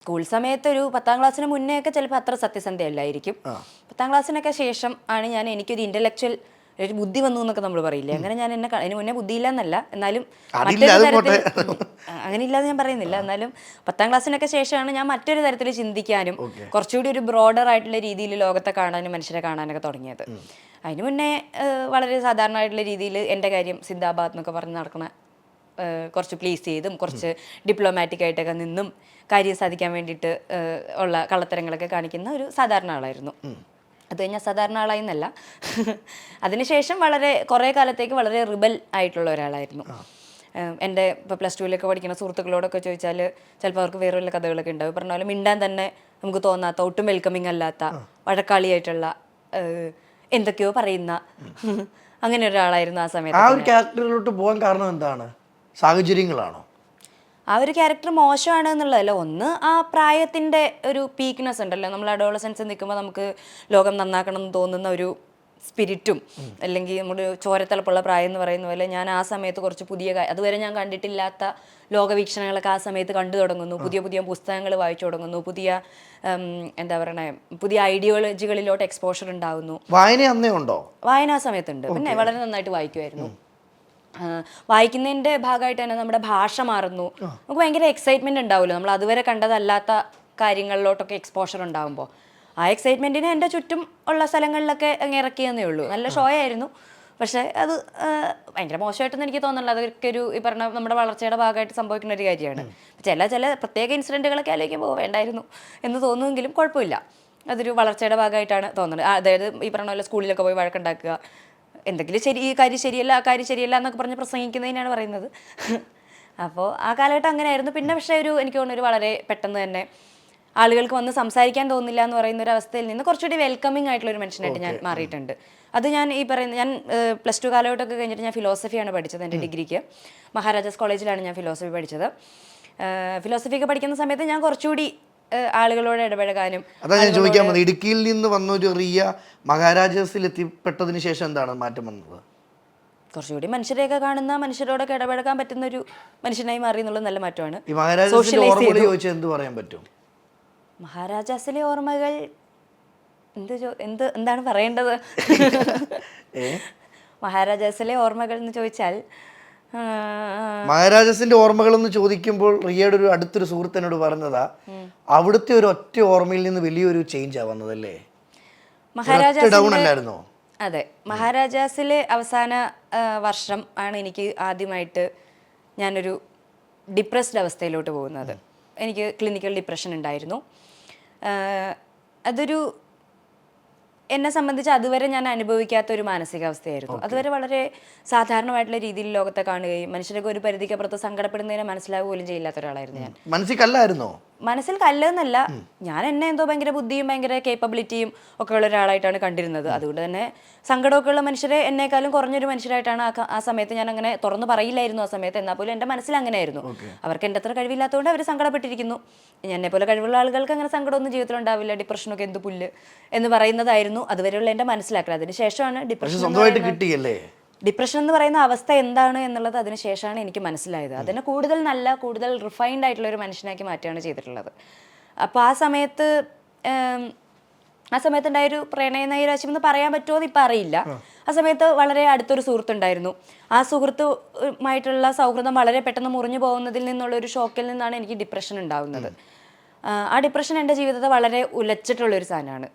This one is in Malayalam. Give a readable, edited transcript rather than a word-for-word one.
സ്കൂൾ സമയത്ത് ഒരു 10ാം ക്ലാസ്സിന് മുന്നേ ഒക്കെ ചിലപ്പോൾ അത്ര സത്യസന്ധയല്ലായിരിക്കും. 10ാം ക്ലാസ്സിനൊക്കെ ശേഷം ആണ് എനിക്കൊരു ഇന്റലക്ച്വൽ ഒരു ബുദ്ധി വന്നു എന്നൊക്കെ നമ്മൾ പറയില്ലേ, അങ്ങനെ അതിന് മുന്നേ ബുദ്ധിയില്ല എന്നല്ല, എന്നാലും മറ്റൊരു തരത്തിൽ അങ്ങനെ ഇല്ലാതെ ഞാൻ പറയുന്നില്ല. എന്നാലും 10ാം ക്ലാസ്സിനൊക്കെ ശേഷമാണ് ഞാൻ മറ്റൊരു തരത്തിൽ ചിന്തിക്കാനും കുറച്ചുകൂടി ഒരു ബ്രോഡർ ആയിട്ടുള്ള രീതിയിൽ ലോകത്തെ കാണാനും മനുഷ്യരെ കാണാനൊക്കെ തുടങ്ങിയത്. അതിന് മുന്നേ വളരെ സാധാരണമായിട്ടുള്ള രീതിയിൽ എൻ്റെ കാര്യം സിന്ദാബാദ് എന്നൊക്കെ പറഞ്ഞ് നടക്കുന്ന, കുറച്ച് പ്ലീസ് ചെയ്തും കുറച്ച് ഡിപ്ലോമാറ്റിക് ആയിട്ടൊക്കെ നിന്നും കാര്യം സാധിക്കാൻ വേണ്ടിയിട്ട് ഉള്ള കള്ളത്തരങ്ങളൊക്കെ കാണിക്കുന്ന ഒരു സാധാരണ ആളായിരുന്നു. അത് കഴിഞ്ഞാൽ സാധാരണ ആളായി എന്നല്ല, അതിനുശേഷം കുറേ കാലത്തേക്ക് വളരെ റിബൽ ആയിട്ടുള്ള ഒരാളായിരുന്നു. എൻ്റെ ഇപ്പോൾ +2 പഠിക്കുന്ന സുഹൃത്തുക്കളോടൊക്കെ ചോദിച്ചാൽ ചിലപ്പോൾ അവർക്ക് വേറെ വല്ല കഥകളൊക്കെ ഉണ്ടാവും. പറഞ്ഞ പോലെ മിണ്ടാൻ തന്നെ നമുക്ക് തോന്നാത്ത, ഒട്ടും വെൽക്കമിങ് അല്ലാത്ത, വഴക്കാളിയായിട്ടുള്ള, എന്തൊക്കെയോ പറയുന്ന അങ്ങനെ ഒരാളായിരുന്നു ആ സമയത്ത്. ആ ഒരു ക്യാരക്ടറിലോട്ട് പോകാൻ കാരണം എന്താണ്? സാഹചര്യങ്ങളാണോ? ആ ഒരു ക്യാരക്ടർ മോശമാണ് എന്നുള്ളതല്ല, ഒന്ന് ആ പ്രായത്തിൻ്റെ ഒരു പീക്ക്നെസ് ഉണ്ടല്ലോ, നമ്മൾ അഡോളസൻസ് നിൽക്കുമ്പോൾ നമുക്ക് ലോകം നന്നാക്കണം എന്ന് തോന്നുന്ന ഒരു സ്പിരിറ്റും, അല്ലെങ്കിൽ നമ്മുടെ ചോരത്തിളപ്പുള്ള പ്രായം എന്ന് പറയുന്ന പോലെ ഞാൻ ആ സമയത്ത് കുറച്ച് അതുവരെ ഞാൻ കണ്ടിട്ടില്ലാത്ത ലോകവീക്ഷണങ്ങളൊക്കെ ആ സമയത്ത് കണ്ടു തുടങ്ങുന്നു. പുതിയ പുതിയ പുസ്തകങ്ങൾ വായിച്ചു തുടങ്ങുന്നു. എന്താ പറയണേ, പുതിയ ഐഡിയോളജികളിലോട്ട് എക്സ്പോഷർ ഉണ്ടാകുന്നു. വായന അന്നേ ഉണ്ടോ? വായന ആ സമയത്തുണ്ട്, പിന്നെ വളരെ നന്നായിട്ട് വായിക്കുമായിരുന്നു. വായിക്കുന്നതിൻ്റെ ഭാഗമായിട്ട് തന്നെ നമ്മുടെ ഭാഷ മാറുന്നു. നമുക്ക് ഭയങ്കര എക്സൈറ്റ്മെൻറ്റ് ഉണ്ടാവുമല്ലോ, നമ്മൾ അതുവരെ കണ്ടതല്ലാത്ത കാര്യങ്ങളിലോട്ടൊക്കെ എക്സ്പോഷർ ഉണ്ടാകുമ്പോൾ. ആ എക്സൈറ്റ്മെൻറ്റിന് എൻ്റെ ചുറ്റും ഉള്ള സ്ഥലങ്ങളിലൊക്കെ അങ്ങ് ഇറക്കിയെന്നേ ഉള്ളൂ. നല്ല ഷോ ആയിരുന്നു, പക്ഷേ അത് ഭയങ്കര മോശമായിട്ടൊന്നും എനിക്ക് തോന്നുന്നില്ല. അതൊക്കെ ഈ പറഞ്ഞ നമ്മുടെ വളർച്ചയുടെ ഭാഗമായിട്ട് സംഭവിക്കുന്ന ഒരു കാര്യമാണ്. ചില പ്രത്യേക ഇൻസിഡൻറ്റുകളൊക്കെ ആലോചിക്കുമ്പോൾ വേണ്ടായിരുന്നു എന്ന് തോന്നുമെങ്കിലും കുഴപ്പമില്ല, അതൊരു വളർച്ചയുടെ ഭാഗമായിട്ടാണ് തോന്നുന്നത്. അതായത് ഈ പറഞ്ഞ പോലെ സ്കൂളിലൊക്കെ പോയി വഴക്കുണ്ടാക്കുക, എന്തെങ്കിലും ഈ കാര്യം ശരിയല്ല ആ കാര്യം ശരിയല്ല എന്നൊക്കെ പറഞ്ഞ് പ്രസംഗിക്കുന്നതിനാണ് പറയുന്നത്. അപ്പോൾ ആ കാലഘട്ടം അങ്ങനെയായിരുന്നു. പിന്നെ പക്ഷേ എനിക്ക് തോന്നുന്നു വളരെ പെട്ടെന്ന് തന്നെ ആളുകൾക്ക് വന്ന് സംസാരിക്കാൻ തോന്നില്ല എന്ന് പറയുന്ന ഒരു അവസ്ഥയിൽ നിന്ന് കുറച്ചുകൂടി വെൽക്കമിങ് ആയിട്ടുള്ള ഒരു മനുഷ്യനായിട്ട് ഞാൻ മാറിയിട്ടുണ്ട്. അത് ഞാൻ +2 കാലഘട്ടമൊക്കെ കഴിഞ്ഞിട്ട് ഞാൻ ഫിലോസഫിയാണ് പഠിച്ചത്. എൻ്റെ ഡിഗ്രിക്ക് മഹാരാജാസ് കോളേജിലാണ് ഞാൻ ഫിലോസഫി പഠിച്ചത്. ഫിലോസഫിയൊക്കെ പഠിക്കുന്ന സമയത്ത് ഞാൻ കുറച്ചുകൂടി ആളുകളോട് ഇടപഴകാനും. അതാ ഞാൻ ചോദിക്കാൻ വന്നത്, ഇടുക്കിയിൽ നിന്ന് വന്നൊരു റിയ മഹാരാജാസിൽ എത്തിപ്പെട്ടതിന് ശേഷം എന്താണ് മാറ്റം വന്നത്? കുറച്ചുകൂടി മനുഷ്യരെയൊക്കെ കാണുന്ന, മനുഷ്യരോടൊക്കെ ഇടപഴകാൻ പറ്റുന്ന ഒരു മനുഷ്യനായി മാറി എന്നുള്ളത് നല്ല മാറ്റമാണ്. ഈ മഹാരാജാസിലെ ഓർമ്മകൾ ചോദിച്ചാൽ എന്ത് പറയാൻ പറ്റും? മഹാരാജാസിലെ ഓർമ്മകൾ എന്താണ് പറയേണ്ടത്? മഹാരാജാസിലെ ഓർമ്മകൾ എന്ന് ചോദിച്ചാൽ, മഹാരാജാസിന്റെ ഓർമ്മകൾ എന്ന് ചോദിക്കുമ്പോൾ റിയയുടെ ഒരു അടുത്തൊരു സുഹൃത്തിനോട് പറഞ്ഞതാ, അവിടുത്തെ ഒരു ഒറ്റ ഓർമ്മയിൽ നിന്ന് വലിയൊരു ചേഞ്ചാ വന്നതല്ലേ? മഹാരാജാസിന്റെ, അതെ, മഹാരാജാസിലെ അവസാന വർഷം ആണ് എനിക്ക് ആദ്യമായിട്ട് ഞാനൊരു ഡിപ്രസ്ഡ് അവസ്ഥയിലോട്ട് പോകുന്നത്. എനിക്ക് ക്ലിനിക്കൽ ഡിപ്രഷൻ ഉണ്ടായിരുന്നു. അതൊരു എന്നെ സംബന്ധിച്ച് അതുവരെ ഞാൻ അനുഭവിക്കാത്ത ഒരു മാനസികാവസ്ഥയായിരുന്നു. അതുവരെ വളരെ സാധാരണമായിട്ടുള്ള രീതിയിൽ ലോകത്തെ കാണുകയും മനുഷ്യരൊക്കെ ഒരു പരിധിക്കപ്പുറത്ത് സങ്കടപ്പെടുന്നതിനെ മനസ്സിലാവുക പോലും ചെയ്യില്ലാത്ത ഒരാളായിരുന്നു ഞാൻ. മനസ്സിൽ കല്ലെന്നല്ല, ഞാൻ എന്നെ എന്തോ ഭയങ്കര ബുദ്ധിയും ഭയങ്കര കേപ്പബിലിറ്റിയും ഒക്കെ ഉള്ള ഒരാളായിട്ടാണ് കണ്ടിരുന്നത്. അതുകൊണ്ട് തന്നെ സങ്കടമൊക്കെ ഉള്ള മനുഷ്യരെ എന്നെക്കാളും കുറഞ്ഞൊരു മനുഷ്യരായിട്ടാണ് ആ സമയത്ത് ഞാൻ അങ്ങനെ തുറന്നു പറയില്ലായിരുന്നു. ആ സമയത്ത് എന്നാൽ പോലും എൻ്റെ മനസ്സിൽ അങ്ങനെയായിരുന്നു. അവർക്ക് എൻ്റെ അത്ര കഴിവില്ലാത്തതുകൊണ്ട് അവർ സങ്കടപ്പെട്ടിരിക്കുന്നു. എന്നെ പോലെ കഴിവുള്ള ആളുകൾക്ക് അങ്ങനെ സങ്കടമൊന്നും ജീവിതത്തിൽ ഉണ്ടാവില്ല, ഡിപ്രഷനൊക്കെ എന്ത് പുല്ല് എന്ന് പറയുന്നതായിരുന്നു അതുവരെയുള്ള എൻ്റെ മനസ്സിലാക്കൽ. അതിനുശേഷമാണ് ഡിപ്രഷൻ എന്ന് പറയുന്ന അവസ്ഥ എന്താണ് എന്നുള്ളത് അതിനുശേഷമാണ് എനിക്ക് മനസ്സിലായത്. അതിനെ കൂടുതൽ റിഫൈൻഡ് ആയിട്ടുള്ള ഒരു മനുഷ്യനാക്കി മാറ്റുകയാണ് ചെയ്തിട്ടുള്ളത്. അപ്പോൾ ആ സമയത്തുണ്ടായൊരു പ്രണയ നൈരാശ്യം എന്ന് പറയാൻ പറ്റുമോ എന്ന് ഇപ്പം അറിയില്ല. ആ സമയത്ത് വളരെ അടുത്തൊരു സുഹൃത്തുണ്ടായിരുന്നു. ആ സുഹൃത്തുമായിട്ടുള്ള സൗഹൃദം വളരെ പെട്ടെന്ന് മുറിഞ്ഞു പോകുന്നതിൽ നിന്നുള്ള ഒരു ഷോക്കിൽ നിന്നാണ് എനിക്ക് ഡിപ്രഷൻ ഉണ്ടാകുന്നത്. ആ ഡിപ്രഷൻ എൻ്റെ ജീവിതത്തെ വളരെ ഉലച്ചിട്ടുള്ളൊരു സാധനമാണ്.